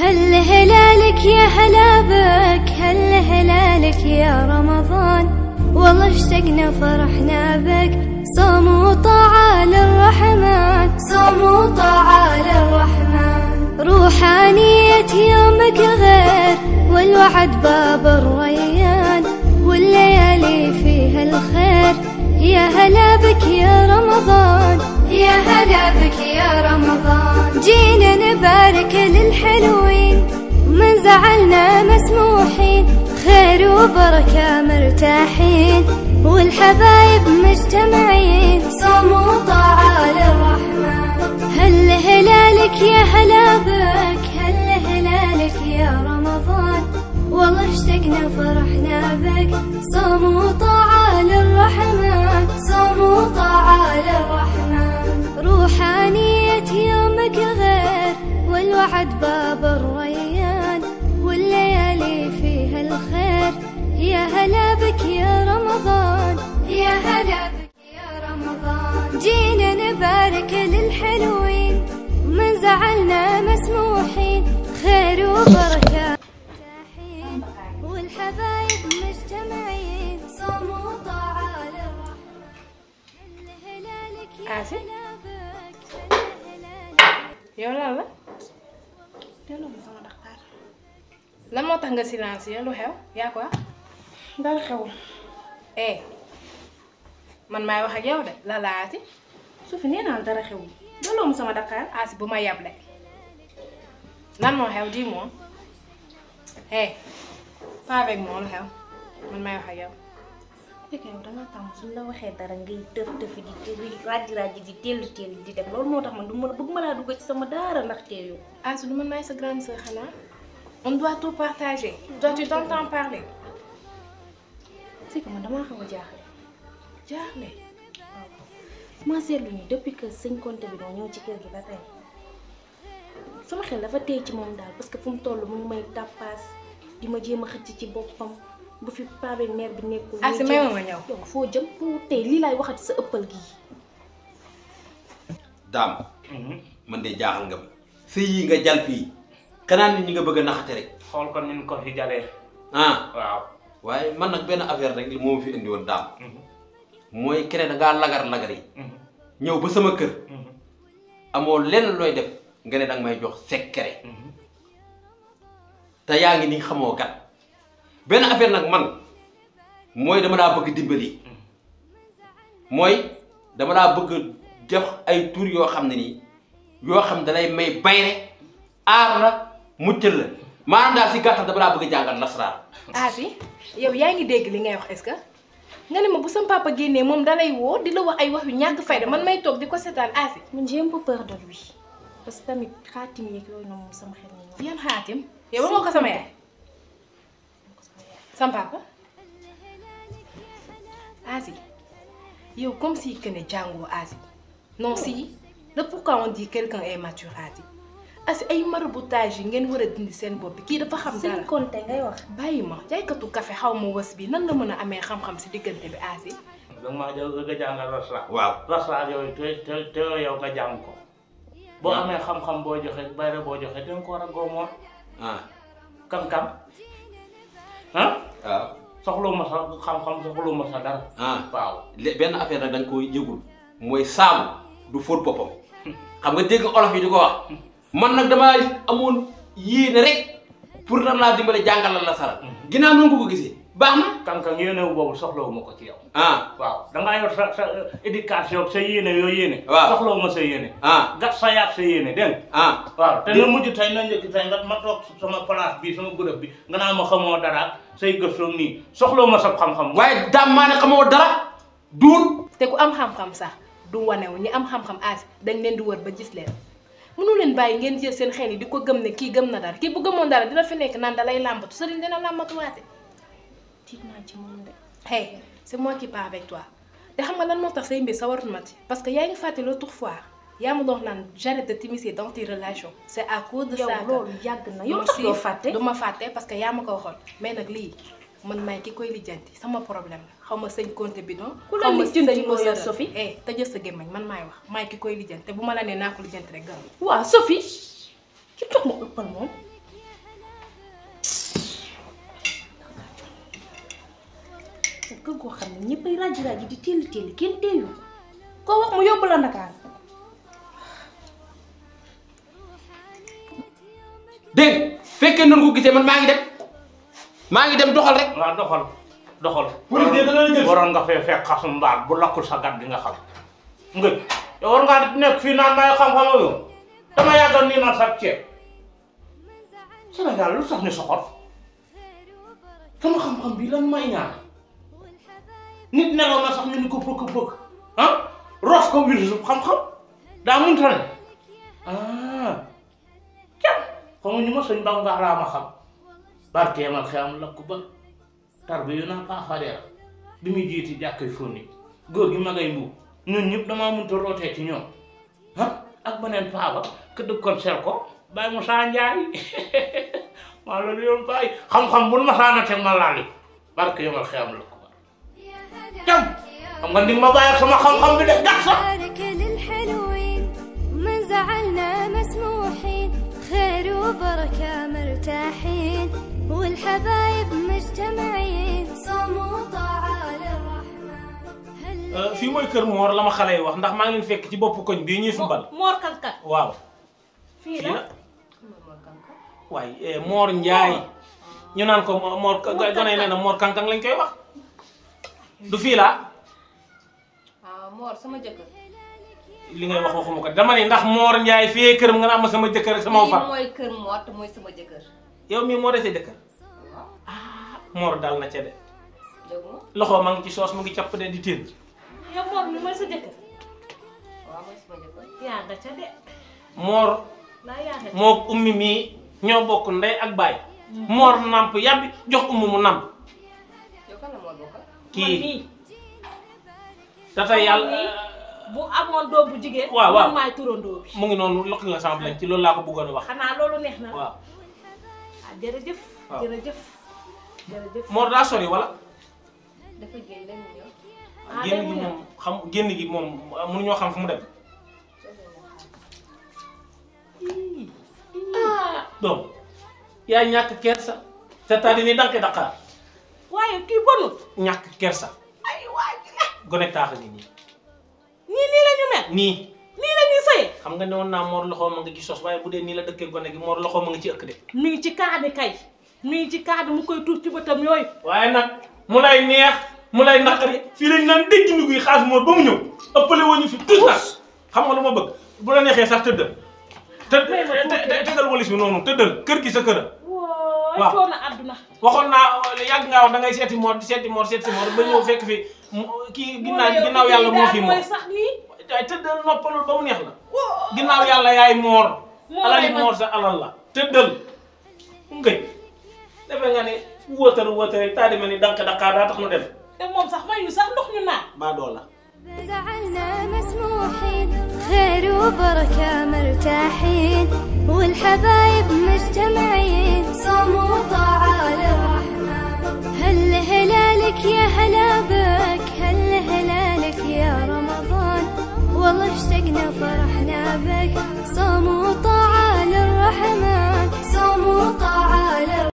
هل هلالك يا هلا بك، هل هلالك يا رمضان، والله اشتقنا فرحنا بك. صوم وطاعة للرحمن، صوم وطاعة للرحمن. روحانية يومك الغير والوعد باب الريان، والليالي فيها الخير. يا هلا بك يا رمضان، يا هلا بك يا رمضان. جينا نبارك للحلوين، من زعلنا مسموحين. خير وبركة مرتاحين، والحبايب مجتمعين. صوم وطاعة للرحمن. هل هلالك يا هلا بك، هل هلالك يا رمضان، والله اشتقنا فرحنا بك. صوم وطاعة للرحمن، صوم وطاعة للرحمن. روحانية يومك الغير والوعد باب الريان، والليالي فيها الخير. يا هلا بك يا رمضان، يا هلا بك يا رمضان. جينا نبارك للحلوين، من زعلنا مسموحين. خير وبركة مرتاحين، والحبايب مجتمعين. صوم وطاعة للرحمن. هل هلالك يا هلا بك، هل هلالك. yow lan la delloo ma sama Dakar. lan moo tax nga silencieux lu xew yaa ko dara xewul. man maay wax ak yow de la laati su fi nee naa dara xewul. delloo ma sama Dakar. Asi bu ma yable lan moo xew dis-moi pas avec moi lu xew man maay wax ak yow. fekk yow danga tàmm suñ la waxee dara ngay tëf tëfi di ràjji di tellu di dem loolu moo tax man du ma bëgg ma laa dugg ci sama daara ndax teel yow. Asi du man maay sa grande sœur xanaa on doit tout partager. Toi tu t'entends parler. c'est que man damaa xaw a jaaxle. jaaxle waaw maa seetlu ni depuis que sëñ Konte bi doo ñëw ci kër gi ba tey sama xel dafa tey ci moom daal parce que fu mu toll mu ngi may tàppaas di ma jéem a xëcc ci boppam bu fi paa beeg mère bi nekkul. Asi may ma ñëw. yow foo jëm foo tey lii laay waxati sa ëppal gii. daam man de jaaxal nga ma fii yi nga jal fii xanaa nit ñi nga bëgg a naxate rek. xool ko ni ko fi jalee. waaw. waaye man nag benn affaire rek li moo fi indi woon daam mooy kere da ngaa lagar yi ñëw ba sama kër amoo lenn looy def nga ne danga may jox secret te yaa ngi nii xamoo kat benn affaire nag man mooy dama laa bëgg dimbali mooy dama laa bëgg jox ay tur yoo xam ne nii yoo xam da lay may bayre aar la muccal la maanaam daal si gàttal dama laa bëgg jàngal nasaraan. Asi yow yaa ngi dégg li ngay wax est-ce que nga ne ma bu sama papa génnee moom dalay woo di la wax ay wax yu ñàkk fayda man may toog di ko seetaan. Asi man j'ai un peu peur de lui parce que tamit xaatim yeeg yooyu noonu moom sama xel nañu. yan xaatim yow war nga ko sama yaay sama papa. Asi yow comme si que ne jàngoo Asi non si le pourquoi on dit quelqu'un est mature Asi. Asi ay maraboutage yi ngeen war a dindi seen bopp bi kii dafa xam dara. sëñ Konte ngay wax. bàyyi ma jaaykatu café xaw ma wës bi nan la mën a amee xam-xam si diggante bi Asi. donc maa nga jàngal rasra. waaw rasra yooyu te yow nga jàng ko. boo amee xam-xam boo joxe bayre boo joxe danga ko war a góomoon. kam-kam. waaw soxlu ma sa xam-xam soxlu ma sa dara. waaw benn affaire nag da nga koy yëgul mooy saabu du fóot boppam xam nga dégg olof yi di ko wax man nag damaa amoon yéene rek pour nan laa dimbale jàngal la sara ginnaaw noonu ko gisee baax na. kankan yéene boobu soxlawu ma ko ci yow. waaw dangaa yor sa éducation sa yéene yoo yéene. waaw soxlawu ma sa yéene. gat sa yaat sa yéene dégg nga. waaw te na mujj tey na njëkk tey nga ma toog sama place bi sama bërëb bi nga naa ma xamoo dara say gëstoom nii soxlawu ma sa xam-xam. waaye daam maa ne xamoo dara duul. te ku am xam-xam sax du wanewu ñi am xam-xam Asi dañ leen di wër ba gis leen mënu leen bàyyi ngeen jël seen xel yi di ko gëm ne kii gëm na dara kii bu gëmoon dara dina fi nekk naan da lay làmbatu sëriñ dina làmbatu waate. tiit naa ci moom de. hey c'est moi qui parle avec toi te xam nga lan moo tax say mbir sa warut ma ci parce que yaa ngi fàtte l'autre fois yaa ma doon naan j'arrête de t'immiscer dans tes relations c'est à cause de ça. yow loolu yàgg na yow tax doo fàtte. du ma fàtte parce que yaa ma ko waxoon mais nag lii man maay ki koy lijjanti sama problème la xaw ma sëñ Konte bi non. ku la lijjanti loo yor xaw ma Sophie. tëjee sa gémmañ man maay wax maay ki koy lijjanti te bu ma la nee naa ko lijjanti rek gaaw. waaw Sophie ki toog ma ëppal moom raji di téel kenn téeyu ko wax mu yóbbu la Ndakaar. dégg fekkee noonu ko gisee man maa ngi dem doxal rek. waaw doxal. police de dana la jël waroon nga fee fekk xasum mbaal bu lakkul sa gat di nga xam. nga yow war ngaa nekk fii naan may xam-xam ak yow dama yàggal nii naan sax ceeb Sénégal lu tax ni soxor sama xam-xam bi lan may ñaan nit nelaw na sax ñu ni ko pëkk ah rof ko virus xam-xam daa mënta ne ceeb xamuñu ma sëñ Bamba laa ma xam barkeemal xeam lakku ba tar bi yu naa pas fadeera bi muy jiiti jàkkay fóonni góor gi magay mbuub ñun ñëpp damaa mënta rootee ci ñoom ak beneen paaba ka dëkkoon sel ko bàyyi Moussa Ndiaye maa loolu yoon bàyyi xam-xam bu ma saana teg ma laali barke yomal xeam lakku ba jam xam nga ni ma bàyyi sama xam-xam bi de gàtt sax من زعلنا مسموحين خير وبركة مرتاحين والحبايب مجتمعين صوموا طاعة للرحمن. fii mooy kër Mor la ma xale yi wax ndax maa ngi leen fekk ci bopp koñ bii ñuy football. Mor Kankan. waaw. fii la waaye Mor Ndiaye ñu naan ko Mor gone yi nee na Mor Kankan lañ koy wax du fii la. Mor sama jëkkër. li ngay wax waxuma ko dama ne ndax Mor Ndiaye fii këram nga naan ma sama jëkkër ak sama far. mooy kër Mor te mooy sama jëkkër. yow mii moo desee jëkkër. Mor dal na ca de. loxo ma ngi ci soos mu ngi capp de di tiin. yow Mor mi mooy sa jëkkër. waaw mooy sama jëkkër. yaa nga ca de. Mor moo ummi mii ñoo bokk ndey ak baay. Mor namp yàbbi jox ummi mu namp. yow kan la Mor bokkal. kii data yàlla. bu amoon doom bu jigéen. waaw man maay turandoo bi. mu ngi noonu lokk nga sama lañ ci loolu laa ko bëggoon a wax. xanaa loolu neex na. waaw. jërëjëf. waaw jërëjëf. Mor daa sori wala. dafa génn léegi ñëw. génn gi moom génn gi moom mënuñoo xam fu mu dem. doom yaa ñàkk kersa. c'est-à-dire ni danga koy Dakar. waaye kii bonut. ñàkk kersa. ay waay ji la. gone taax gi nii. nii la ñu mel. nii la ñuy sëy. xam nga ne woon naa Mor loxo ma nga ci sos waaye bu dee nii la dëkkee gone gi Mor loxo ma nga ci ëkk de. mi ngi ci kaani kay. mi ngi ci kaani mu koy tuur ci bëtam yooyu. waaye nag mu lay neex mu lay naqari fii lañ naan dégg mi guy xaas Mor ba mu ñëw ëppale woo ñu fi tous nag xam nga lu ma bëgg bu la neexee sax tëddal. tëddal walis bi noonu tëddal kër gi sa kër. waaw coono àdduna. waxoon naa yàgg ngaa wax da ngay seeti Mor seet si Mor ba ñëw fekk fi kii ginnaaw yàlla moo fi Mor. waaye tëddal noppalul ba mu neex la. ginnaaw yàlla yaay Mor. alali Mor sa alal la tëddal. ngay defe nga ne wóotar taa demee ni dank Dakar daa tax nu dem. te moom sax may ñu sax ndox ñu naan. baa doo la. زعلنا مسموحين خير وبركة مرتاحين والحبايب مجتمعين صوموا طاعة للرحمن. هل هلالك يا هلا بك هل هلالك يا رمضان والله اشتقنا فرحنا بك صوموا طاعة للرحمن صوموا طاعة